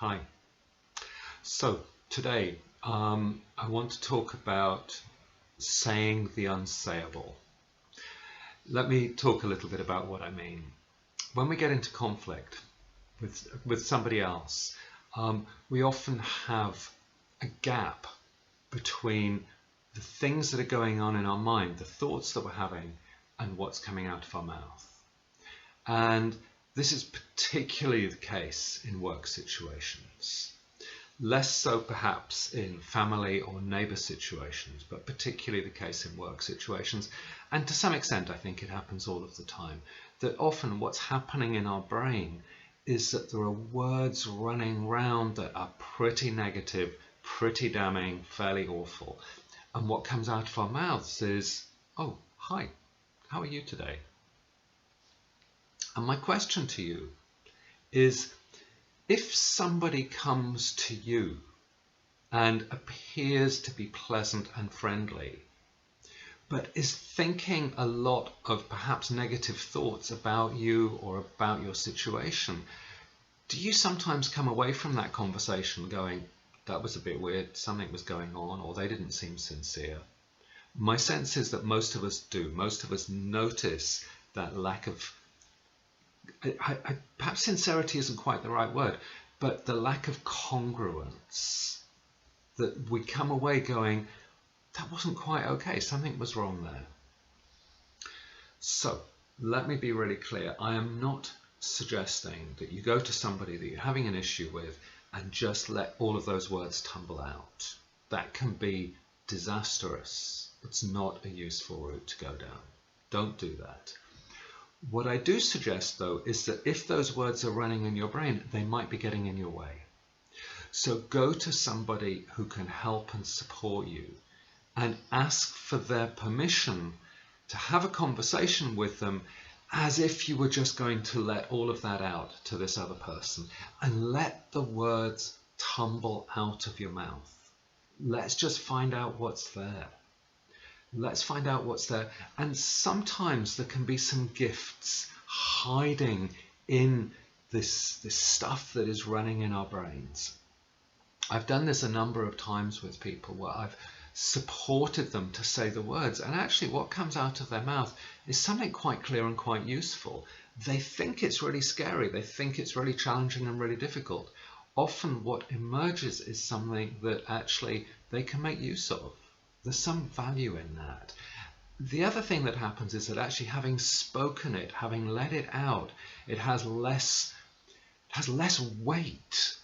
Hi. So today I want to talk about saying the unsayable. Let me talk a little bit about what I mean. When we get into conflict with somebody else, we often have a gap between the things that are going on in our mind, the thoughts that we're having, and what's coming out of our mouth. And this is particularly the case in work situations. Less so perhaps in family or neighbour situations, but particularly the case in work situations. And to some extent, I think it happens all of the time, that often what's happening in our brain is that there are words running round that are pretty negative, pretty damning, fairly awful. And what comes out of our mouths is, oh, hi, how are you today? And my question to you is, if somebody comes to you and appears to be pleasant and friendly, but is thinking a lot of perhaps negative thoughts about you or about your situation, do you sometimes come away from that conversation going, that was a bit weird, something was going on, or they didn't seem sincere? My sense is that most of us do. Most of us notice that lack of perhaps sincerity isn't quite the right word, but the lack of congruence, that we come away going, that wasn't quite okay, something was wrong there. So let me be really clear. I am not suggesting that you go to somebody that you're having an issue with and just let all of those words tumble out. That can be disastrous. It's not a useful route to go down. Don't do that. What I do suggest, though, is that if those words are running in your brain, they might be getting in your way. So go to somebody who can help and support you and ask for their permission to have a conversation with them as if you were just going to let all of that out to this other person, and let the words tumble out of your mouth. Let's just find out what's there. Let's find out what's there. And sometimes there can be some gifts hiding in this stuff that is running in our brains. I've done this a number of times with people where I've supported them to say the words, and actually what comes out of their mouth is something quite clear and quite useful. They think it's really scary. They think it's really challenging and really difficult. Often what emerges is something that actually they can make use of. There's some value in that. The other thing that happens is that actually having spoken it, having let it out, it has less weight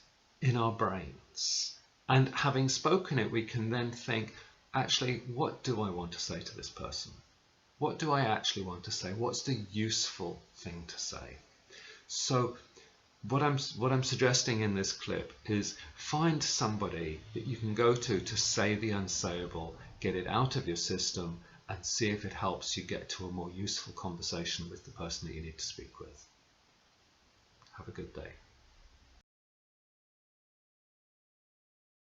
in our brains. And having spoken it, we can then think, actually, what do I want to say to this person? What do I actually want to say? What's the useful thing to say? So what I'm suggesting in this clip is find somebody that you can go to say the unsayable, get it out of your system, and see if it helps you get to a more useful conversation with the person that you need to speak with. Have a good day.